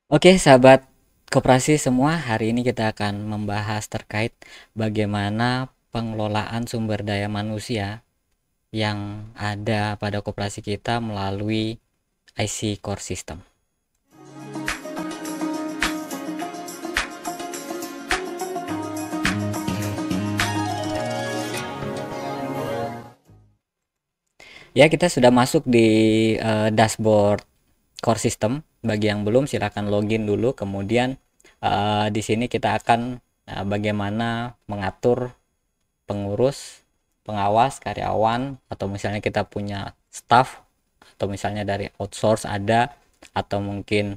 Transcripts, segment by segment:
Oke, sahabat koperasi semua, hari ini kita akan membahas terkait bagaimana pengelolaan sumber daya manusia yang ada pada koperasi kita melalui IC Core System. Ya, kita sudah masuk di dashboard Core System. Bagi yang belum, silakan login dulu. Kemudian di sini kita akan bagaimana mengatur pengurus, pengawas, karyawan, atau misalnya kita punya staff, atau misalnya dari outsource ada, atau mungkin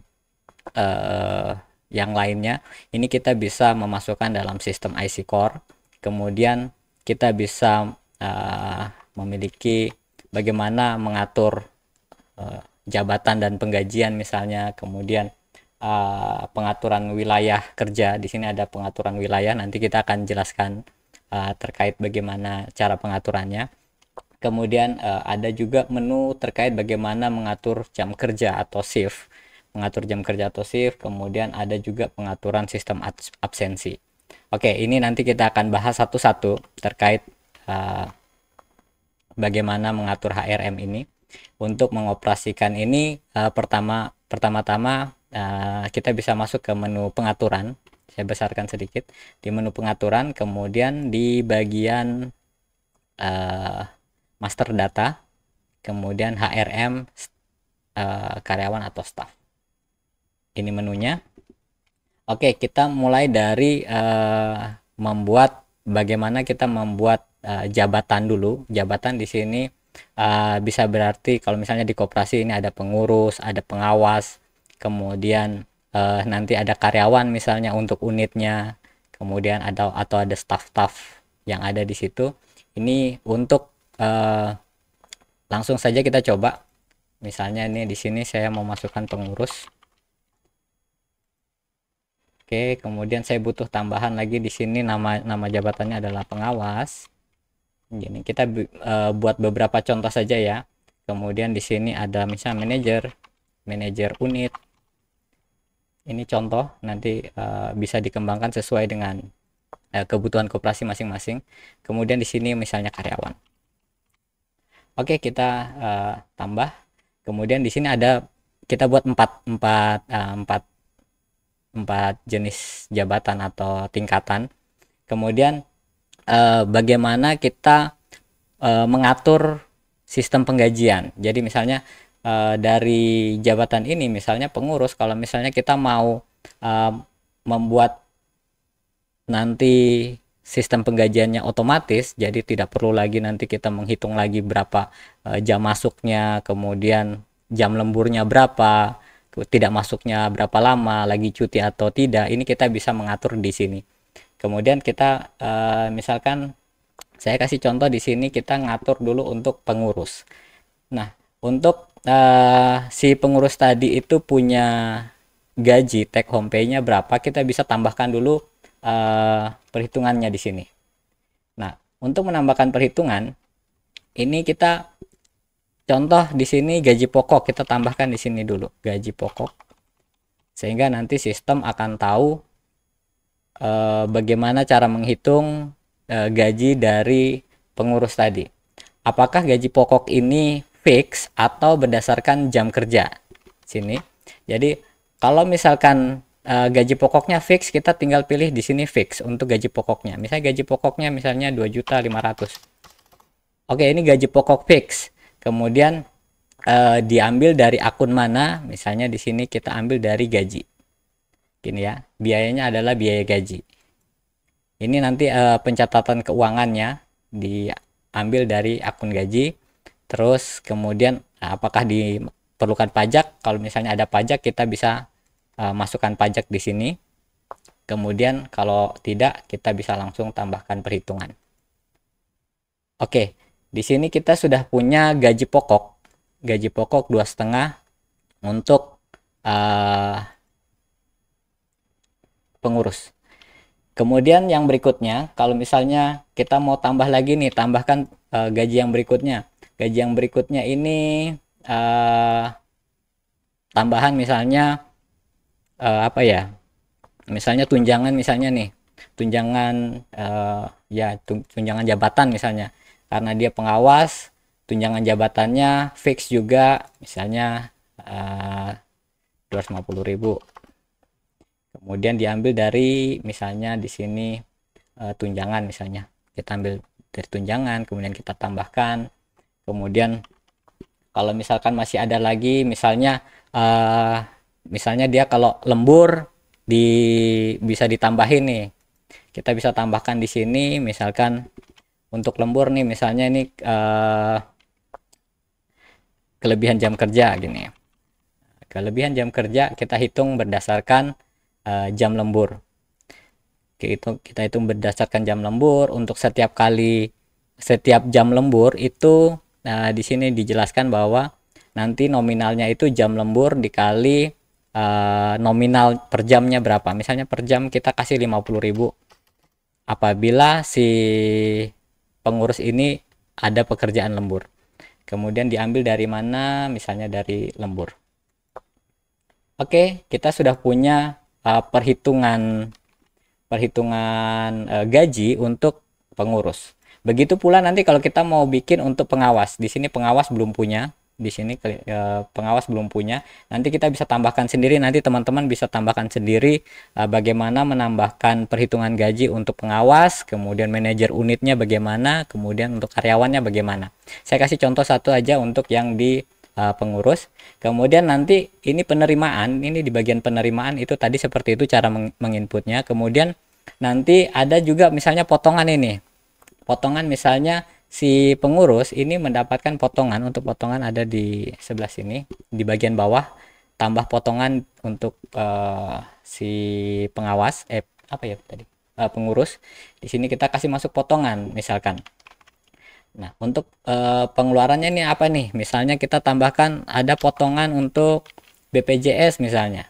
eh, yang lainnya. Ini kita bisa memasukkan dalam sistem IC Core. Kemudian kita bisa memiliki bagaimana mengatur jabatan dan penggajian misalnya, kemudian pengaturan wilayah kerja. Di sini ada pengaturan wilayah, nanti kita akan jelaskan terkait bagaimana cara pengaturannya. Kemudian ada juga menu terkait bagaimana mengatur jam kerja atau shift, mengatur jam kerja atau shift. Kemudian ada juga pengaturan sistem absensi. Oke, ini nanti kita akan bahas satu-satu terkait uh, bagaimana mengatur HRM ini. Untuk mengoperasikan ini pertama-tama kita bisa masuk ke menu pengaturan. Saya besarkan sedikit di menu pengaturan, kemudian di bagian master data, kemudian HRM karyawan atau staff. Ini menunya. Oke, kita mulai dari bagaimana kita membuat jabatan dulu. Jabatan di sini bisa berarti kalau misalnya di koperasi ini ada pengurus, ada pengawas, kemudian nanti ada karyawan misalnya untuk unitnya, kemudian atau ada staff-staff yang ada di situ. Ini untuk langsung saja kita coba. Misalnya ini di sini saya mau masukkan pengurus. Oke, kemudian saya butuh tambahan lagi di sini, nama jabatannya adalah pengawas. Gini, kita buat beberapa contoh saja ya. Kemudian di sini ada misalnya manajer unit. Ini contoh, nanti bisa dikembangkan sesuai dengan kebutuhan koperasi masing-masing. Kemudian di sini misalnya karyawan. Oke, kita tambah. Kemudian di sini ada, kita buat empat jenis jabatan atau tingkatan. Kemudian bagaimana kita mengatur sistem penggajian. Jadi misalnya dari jabatan ini, misalnya pengurus, kalau misalnya kita mau membuat nanti sistem penggajiannya otomatis, jadi tidak perlu lagi nanti kita menghitung lagi berapa jam masuknya, kemudian jam lemburnya berapa, tidak masuknya berapa lama, lagi cuti atau tidak. Ini kita bisa mengatur di sini. Kemudian kita misalkan saya kasih contoh di sini, kita ngatur dulu untuk pengurus. Nah, untuk si pengurus tadi itu punya gaji take home pay-nya berapa, kita bisa tambahkan dulu perhitungannya di sini. Nah, untuk menambahkan perhitungan, ini kita contoh di sini gaji pokok, kita tambahkan di sini dulu gaji pokok, sehingga nanti sistem akan tahu bagaimana cara menghitung gaji dari pengurus tadi. Apakah gaji pokok ini fix atau berdasarkan jam kerja? Sini. Jadi kalau misalkan gaji pokoknya fix, kita tinggal pilih di sini fix untuk gaji pokoknya. Misalnya gaji pokoknya misalnya 2.500.000. Oke, ini gaji pokok fix. Kemudian diambil dari akun mana? Misalnya di sini kita ambil dari gaji. Gini ya, biayanya adalah biaya gaji. Ini nanti pencatatan keuangannya diambil dari akun gaji. Terus kemudian apakah diperlukan pajak? Kalau misalnya ada pajak, kita bisa masukkan pajak di sini. Kemudian kalau tidak, kita bisa langsung tambahkan perhitungan. Oke, di sini kita sudah punya gaji pokok. Gaji pokok 2,5 untuk pengurus. Kemudian yang berikutnya, kalau misalnya kita mau tambah lagi nih, tambahkan gaji yang berikutnya. Gaji yang berikutnya ini tambahan misalnya apa ya, misalnya tunjangan, misalnya nih tunjangan, ya tunjangan jabatan misalnya, karena dia pengawas, tunjangan jabatannya fix juga misalnya 250.000. Kemudian diambil dari misalnya di sini tunjangan, misalnya kita ambil dari tunjangan, kemudian kita tambahkan. Kemudian kalau misalkan masih ada lagi, misalnya misalnya dia kalau lembur bisa ditambahin nih, kita bisa tambahkan di sini. Misalkan untuk lembur nih, misalnya ini kelebihan jam kerja gini. Kelebihan jam kerja kita hitung berdasarkan jam lembur. Kita hitung berdasarkan jam lembur. Untuk setiap jam lembur itu, di sini dijelaskan bahwa nanti nominalnya itu jam lembur dikali nominal per jamnya berapa. Misalnya per jam kita kasih 50.000 apabila si pengurus ini ada pekerjaan lembur. Kemudian diambil dari mana? Misalnya dari lembur. Oke, kita sudah punya perhitungan gaji untuk pengurus. Begitu pula nanti kalau kita mau bikin untuk pengawas. Di sini pengawas belum punya. Di sini pengawas belum punya. Nanti kita bisa tambahkan sendiri. Nanti teman-teman bisa tambahkan sendiri bagaimana menambahkan perhitungan gaji untuk pengawas, kemudian manajer unitnya bagaimana, kemudian untuk karyawannya bagaimana. Saya kasih contoh satu aja untuk yang di pengurus. Kemudian nanti ini penerimaan, ini di bagian penerimaan itu tadi seperti itu cara menginputnya. Kemudian nanti ada juga misalnya potongan ini. Potongan misalnya si pengurus ini mendapatkan potongan, untuk potongan ada di sebelah sini di bagian bawah, tambah potongan untuk si pengawas apa ya tadi, pengurus. Di sini kita kasih masuk potongan misalkan. Nah, untuk pengeluarannya ini apa nih? Misalnya kita tambahkan ada potongan untuk BPJS misalnya.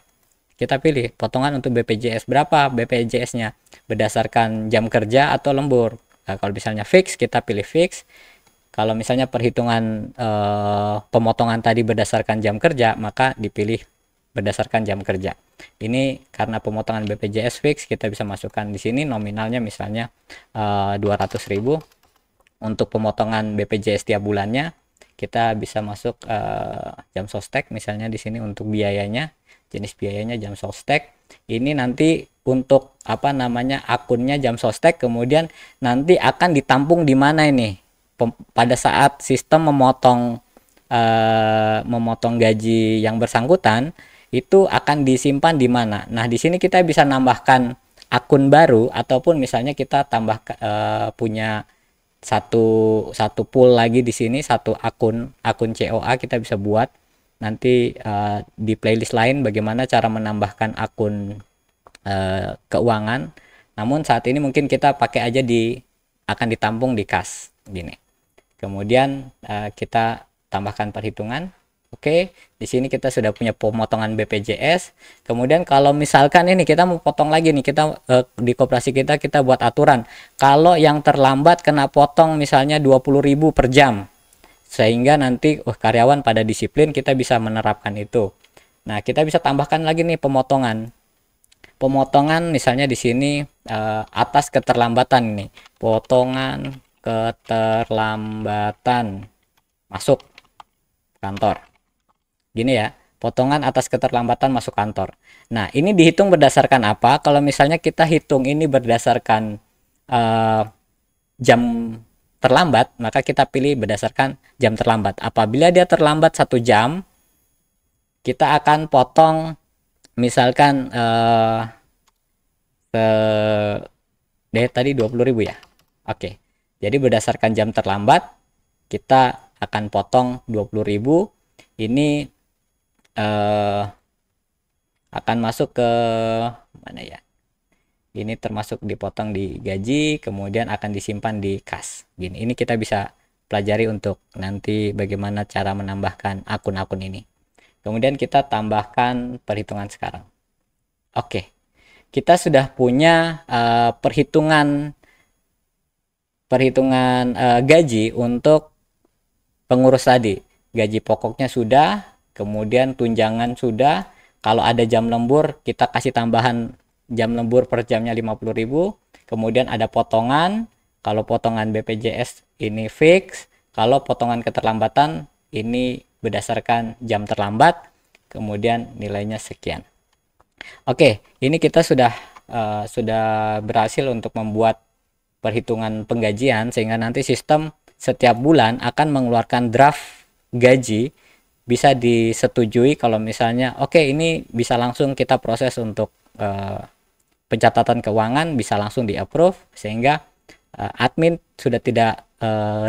Kita pilih potongan untuk BPJS berapa BPJS-nya, berdasarkan jam kerja atau lembur. Nah, kalau misalnya fix, kita pilih fix. Kalau misalnya perhitungan pemotongan tadi berdasarkan jam kerja, maka dipilih berdasarkan jam kerja. Ini karena pemotongan BPJS fix, kita bisa masukkan di sini nominalnya misalnya 200.000. Untuk pemotongan BPJS tiap bulannya, kita bisa masuk jam sostek misalnya di sini untuk biayanya, jenis biayanya jam sostek. Ini nanti untuk apa namanya akunnya jam sostek, kemudian nanti akan ditampung di mana ini pada saat sistem memotong gaji yang bersangkutan, itu akan disimpan di mana. Nah, di sini kita bisa nambahkan akun baru, ataupun misalnya kita tambah punya satu pool lagi di sini, satu akun COA kita bisa buat nanti di playlist lain bagaimana cara menambahkan akun keuangan. Namun saat ini mungkin kita pakai aja akan ditampung di kas gini. Kemudian kita tambahkan perhitungan. Oke, di sini kita sudah punya pemotongan BPJS. Kemudian kalau misalkan ini kita mau potong lagi nih, kita di koperasi kita buat aturan. Kalau yang terlambat kena potong misalnya 20.000 per jam. Sehingga nanti karyawan pada disiplin, kita bisa menerapkan itu. Nah, kita bisa tambahkan lagi nih pemotongan. Pemotongan misalnya di sini atas keterlambatan ini. Potongan keterlambatan masuk kantor. Gini ya, potongan atas keterlambatan masuk kantor. Nah, ini dihitung berdasarkan apa? Kalau misalnya kita hitung ini berdasarkan jam terlambat, maka kita pilih berdasarkan jam terlambat. Apabila dia terlambat 1 jam, kita akan potong misalkan tadi 20.000 ya. Oke. Jadi berdasarkan jam terlambat kita akan potong 20.000. Ini akan masuk ke mana ya? Ini termasuk dipotong di gaji, kemudian akan disimpan di kas. Gini, ini kita bisa pelajari untuk nanti bagaimana cara menambahkan akun-akun ini. Kemudian kita tambahkan perhitungan sekarang. Oke, kita sudah punya perhitungan gaji untuk pengurus tadi. Gaji pokoknya sudah, kemudian tunjangan sudah, Kalau ada jam lembur, kita kasih tambahan jam lembur per jamnya 50.000. Kemudian ada potongan, kalau potongan BPJS ini fix, kalau potongan keterlambatan ini berdasarkan jam terlambat, kemudian nilainya sekian. Oke, ini kita sudah berhasil untuk membuat perhitungan penggajian, sehingga nanti sistem setiap bulan akan mengeluarkan draft gaji, bisa disetujui kalau misalnya oke, ini bisa langsung kita proses untuk pencatatan keuangan, bisa langsung di approve, sehingga admin sudah tidak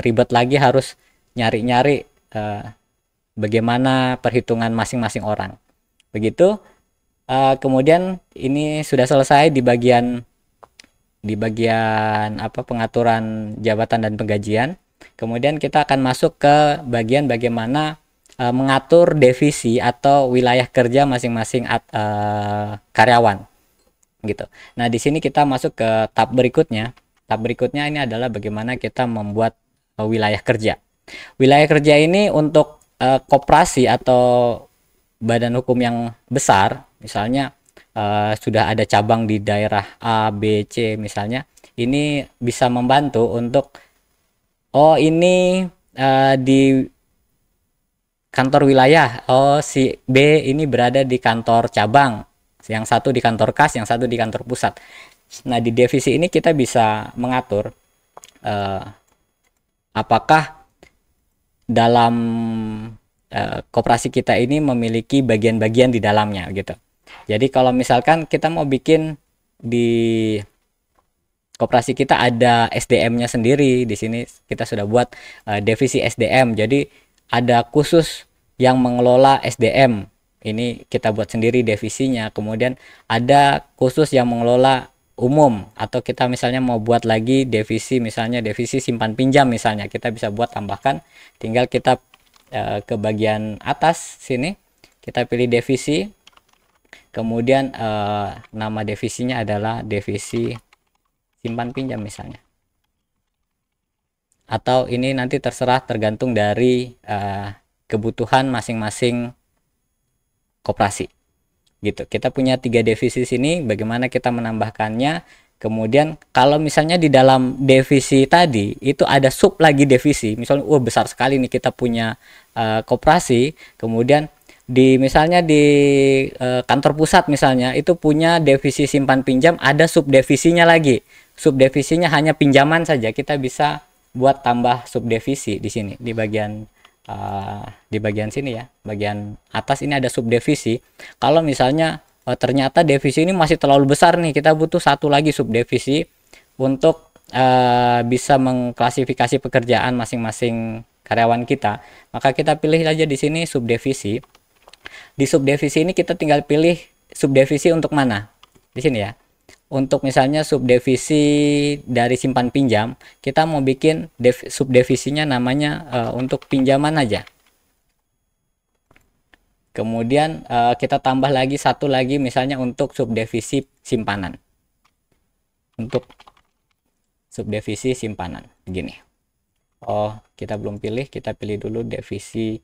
ribet lagi harus nyari-nyari bagaimana perhitungan masing-masing orang. Begitu. Kemudian ini sudah selesai di bagian pengaturan jabatan dan penggajian. Kemudian kita akan masuk ke bagian bagaimana mengatur divisi atau wilayah kerja masing-masing karyawan gitu. Nah, di sini kita masuk ke tab berikutnya. Tab berikutnya ini adalah bagaimana kita membuat wilayah kerja. Wilayah kerja ini untuk koperasi atau badan hukum yang besar, misalnya sudah ada cabang di daerah A, B, C misalnya, ini bisa membantu untuk ini di kantor wilayah, si B ini berada di kantor cabang, yang satu di kantor kas, yang satu di kantor pusat. Nah, di divisi ini kita bisa mengatur apakah dalam koperasi kita ini memiliki bagian-bagian di dalamnya gitu. Jadi kalau misalkan kita mau bikin di koperasi kita ada SDM-nya sendiri, di sini kita sudah buat divisi SDM. Jadi ada khusus yang mengelola SDM. Ini kita buat sendiri divisinya. Kemudian ada khusus yang mengelola umum, atau kita misalnya mau buat lagi divisi, misalnya divisi simpan pinjam misalnya, kita bisa buat tambahkan. Tinggal kita ke bagian atas sini, kita pilih divisi, kemudian nama divisinya adalah divisi simpan pinjam misalnya, atau ini nanti terserah tergantung dari kebutuhan masing-masing koperasi gitu. Kita punya 3 divisi sini, bagaimana kita menambahkannya. Kemudian kalau misalnya di dalam divisi tadi itu ada sub lagi divisi, misalnya besar sekali nih kita punya koperasi, kemudian misalnya di kantor pusat misalnya itu punya divisi simpan pinjam, ada subdivisinya lagi. Subdivisinya hanya pinjaman saja, kita bisa buat tambah subdivisi di sini, di bagian sini ya, bagian atas ini ada subdivisi. Kalau misalnya ternyata divisi ini masih terlalu besar nih, kita butuh satu lagi subdivisi untuk bisa mengklasifikasi pekerjaan masing-masing karyawan kita, maka kita pilih aja di sini subdivisi. Di subdivisi ini kita tinggal pilih subdivisi untuk mana di sini ya. Untuk misalnya subdivisi dari simpan pinjam, kita mau bikin subdivisinya namanya untuk pinjaman aja. Kemudian kita tambah lagi satu lagi misalnya untuk subdivisi simpanan. Untuk subdivisi simpanan begini. Kita belum pilih, kita pilih dulu divisi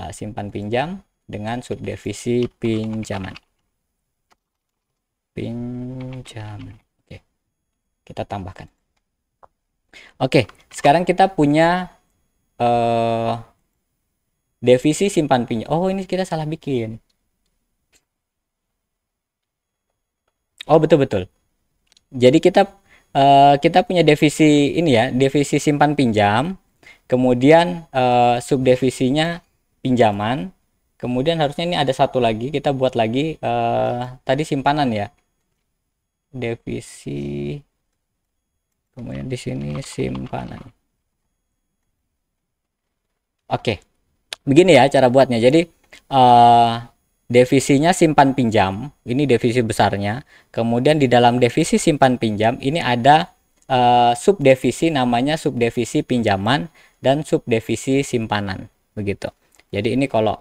simpan pinjam dengan subdivisi pinjaman. Oke, kita tambahkan. Oke, sekarang kita punya divisi simpan pinjam. Ini kita salah bikin. Betul. Jadi kita punya divisi ini ya, divisi simpan pinjam, kemudian subdivisinya pinjaman, kemudian harusnya ini ada satu lagi, kita buat lagi tadi simpanan ya, divisi, kemudian di sini simpanan. Oke, begini ya cara buatnya. Jadi divisinya simpan pinjam, ini divisi besarnya. Kemudian di dalam divisi simpan pinjam ini ada subdivisi, namanya subdivisi pinjaman dan subdivisi simpanan, begitu. Jadi ini kalau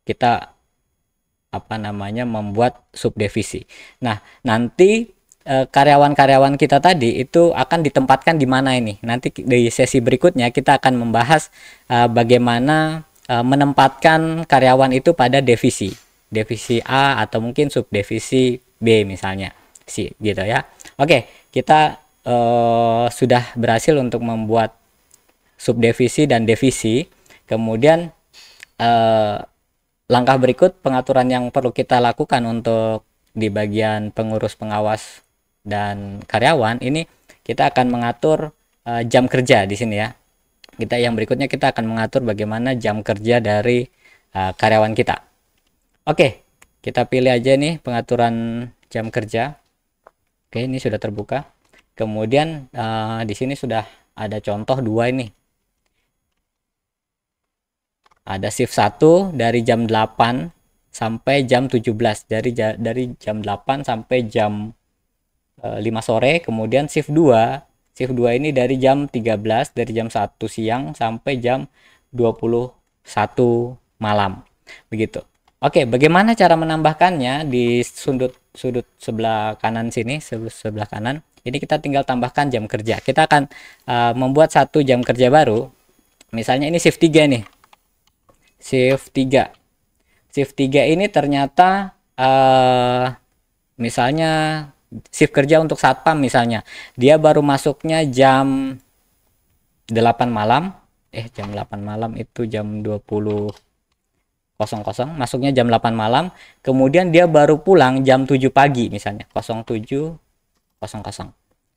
kita membuat subdivisi. Nah, nanti karyawan-karyawan kita tadi itu akan ditempatkan di mana ini. Nanti di sesi berikutnya kita akan membahas bagaimana menempatkan karyawan itu pada divisi. divisi A atau mungkin subdivisi B misalnya sih gitu ya. Oke, kita sudah berhasil untuk membuat subdivisi dan divisi. Kemudian langkah berikut pengaturan yang perlu kita lakukan untuk di bagian pengurus, pengawas, dan karyawan ini kita akan mengatur jam kerja di sini ya. Yang berikutnya kita akan mengatur bagaimana jam kerja dari karyawan kita. Oke, kita pilih aja nih pengaturan jam kerja. Oke, ini sudah terbuka. Kemudian di sini sudah ada contoh dua ini. Ada shift 1 dari jam 8 sampai jam 17, dari jam 8 sampai jam 5 sore. Kemudian shift 2 ini dari jam 13, dari jam 1 siang sampai jam 21 malam. Begitu. Oke, bagaimana cara menambahkannya? Di sudut sebelah kanan sini, sebelah kanan. Ini kita tinggal tambahkan jam kerja. Kita akan membuat satu jam kerja baru. Misalnya ini shift 3 nih. Shift 3 ini ternyata misalnya shift kerja untuk satpam, misalnya dia baru masuknya jam 8 malam, jam 8 malam itu jam 20.00, masuknya jam 8 malam, kemudian dia baru pulang jam 7 pagi misalnya, 07.00.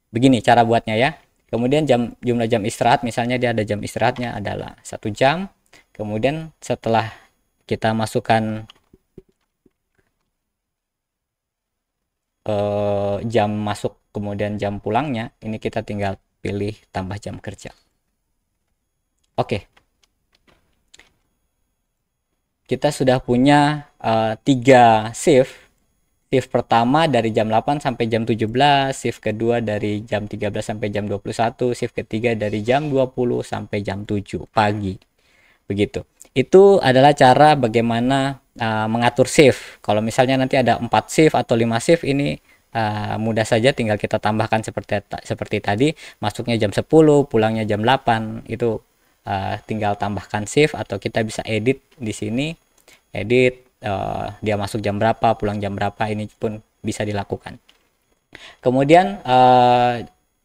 Begini cara buatnya ya. Kemudian jumlah jam istirahat, misalnya dia ada jam istirahatnya adalah 1 jam. Kemudian setelah kita masukkan jam masuk kemudian jam pulangnya, ini kita tinggal pilih tambah jam kerja. Oke, kita sudah punya 3 shift. Shift pertama dari jam 8 sampai jam 17, shift kedua dari jam 13 sampai jam 21, shift ketiga dari jam 20 sampai jam 7 pagi. Begitu. Itu adalah cara bagaimana mengatur shift. Kalau misalnya nanti ada 4 shift atau 5 shift, ini mudah saja, tinggal kita tambahkan seperti tadi, masuknya jam 10, pulangnya jam 8. Itu tinggal tambahkan shift, atau kita bisa edit di sini. Edit dia masuk jam berapa, pulang jam berapa, ini pun bisa dilakukan. Kemudian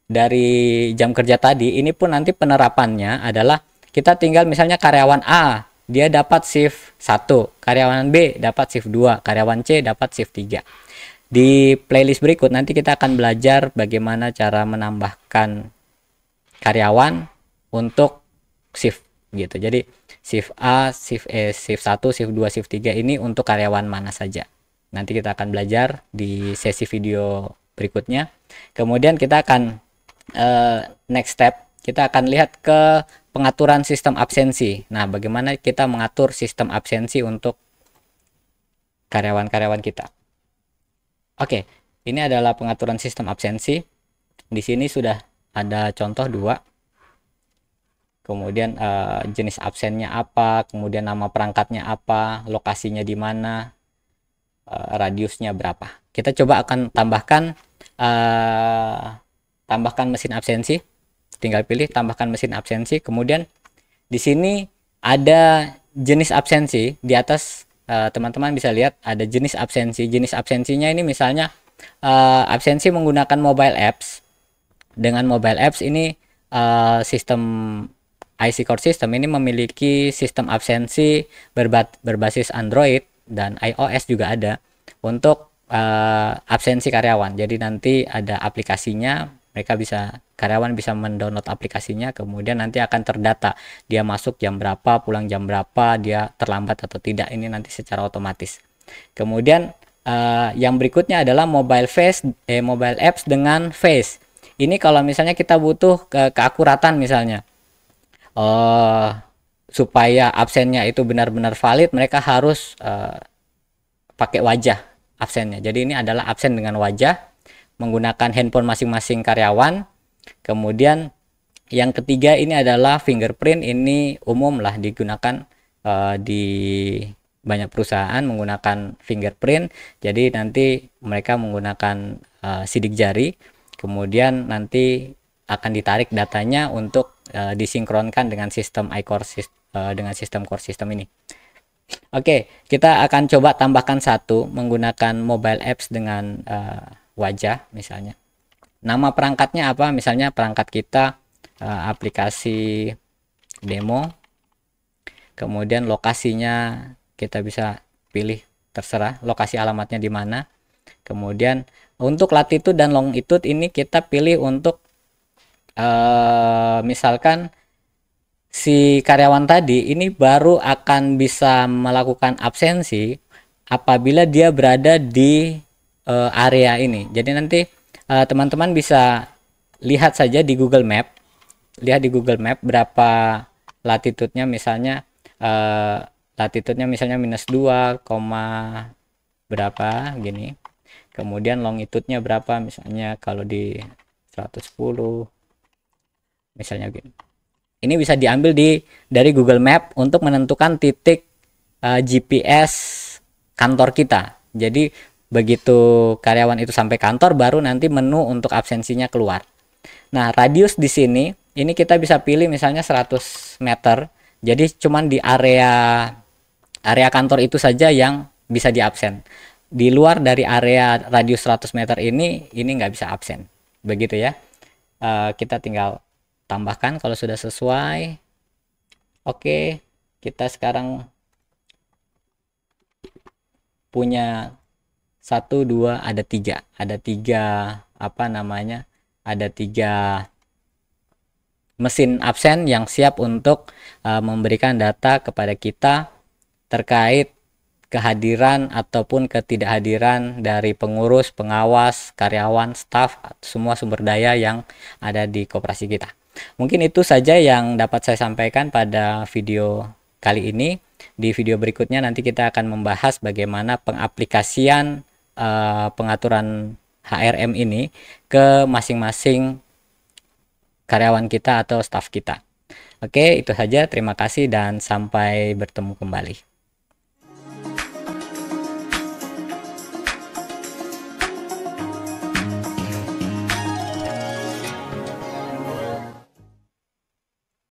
dari jam kerja tadi, ini pun nanti penerapannya adalah kita tinggal misalnya karyawan A dia dapat shift 1, karyawan B dapat shift 2, karyawan C dapat shift 3. Di playlist berikut nanti kita akan belajar bagaimana cara menambahkan karyawan untuk shift gitu. Jadi shift A, shift 1, shift 2, shift 3 ini untuk karyawan mana saja. Nanti kita akan belajar di sesi video berikutnya. Kemudian kita akan next step, kita akan lihat ke pengaturan sistem absensi. Nah, bagaimana kita mengatur sistem absensi untuk karyawan-karyawan kita. Oke, ini adalah pengaturan sistem absensi. Di sini sudah ada contoh 2. Kemudian jenis absennya apa, kemudian nama perangkatnya apa, lokasinya di mana, radiusnya berapa. Kita coba akan tambahkan mesin absensi. Tinggal pilih tambahkan mesin absensi. Kemudian di sini ada jenis absensi di atas. Teman-teman bisa lihat ada jenis absensi. Jenis absensinya ini misalnya absensi menggunakan mobile apps. Dengan mobile apps ini sistem IC Core System ini memiliki sistem absensi berbasis Android dan iOS juga ada untuk absensi karyawan. Jadi nanti ada aplikasinya, karyawan bisa mendownload aplikasinya, kemudian nanti akan terdata dia masuk jam berapa, pulang jam berapa, dia terlambat atau tidak, ini nanti secara otomatis. Kemudian yang berikutnya adalah mobile apps dengan face. Ini kalau misalnya kita butuh keakuratan misalnya, supaya absennya itu benar-benar valid, mereka harus pakai wajah absennya. Jadi ini adalah absen dengan wajah menggunakan handphone masing-masing karyawan. Kemudian yang ketiga ini adalah fingerprint. Ini umum lah digunakan di banyak perusahaan menggunakan fingerprint. Jadi nanti mereka menggunakan sidik jari, kemudian nanti akan ditarik datanya untuk disinkronkan dengan sistem iCore dengan sistem core system ini. Oke, kita akan coba tambahkan satu menggunakan mobile apps dengan wajah misalnya. Nama perangkatnya apa? Misalnya perangkat kita aplikasi demo. Kemudian lokasinya kita bisa pilih, terserah lokasi alamatnya di mana. Kemudian untuk latitude dan longitude ini kita pilih untuk misalkan si karyawan tadi ini baru akan bisa melakukan absensi apabila dia berada di area ini. Jadi nanti teman-teman bisa lihat saja di Google Map, lihat di Google Map berapa latitudenya, misalnya latitudenya misalnya -2, berapa gini. Kemudian longitudenya berapa, misalnya kalau di 110 misalnya gini. Ini bisa diambil dari Google Map untuk menentukan titik GPS kantor kita. Jadi begitu karyawan itu sampai kantor, baru nanti menu untuk absensinya keluar. Nah, radius di sini ini kita bisa pilih misalnya 100 meter. Jadi cuman di area kantor itu saja yang bisa diabsen. Di luar dari area radius 100 meter ini nggak bisa absen. Begitu ya. Kita tinggal tambahkan kalau sudah sesuai. Oke, kita sekarang punya 1, 2, ada 3. Ada 3 apa namanya? Ada 3 mesin absen yang siap untuk memberikan data kepada kita terkait kehadiran ataupun ketidakhadiran dari pengurus, pengawas, karyawan, staf, semua sumber daya yang ada di koperasi kita. Mungkin itu saja yang dapat saya sampaikan pada video kali ini. Di video berikutnya nanti kita akan membahas bagaimana pengaplikasian pengaturan HRM ini ke masing-masing karyawan kita atau staf kita. Oke, itu saja. Terima kasih dan sampai bertemu kembali.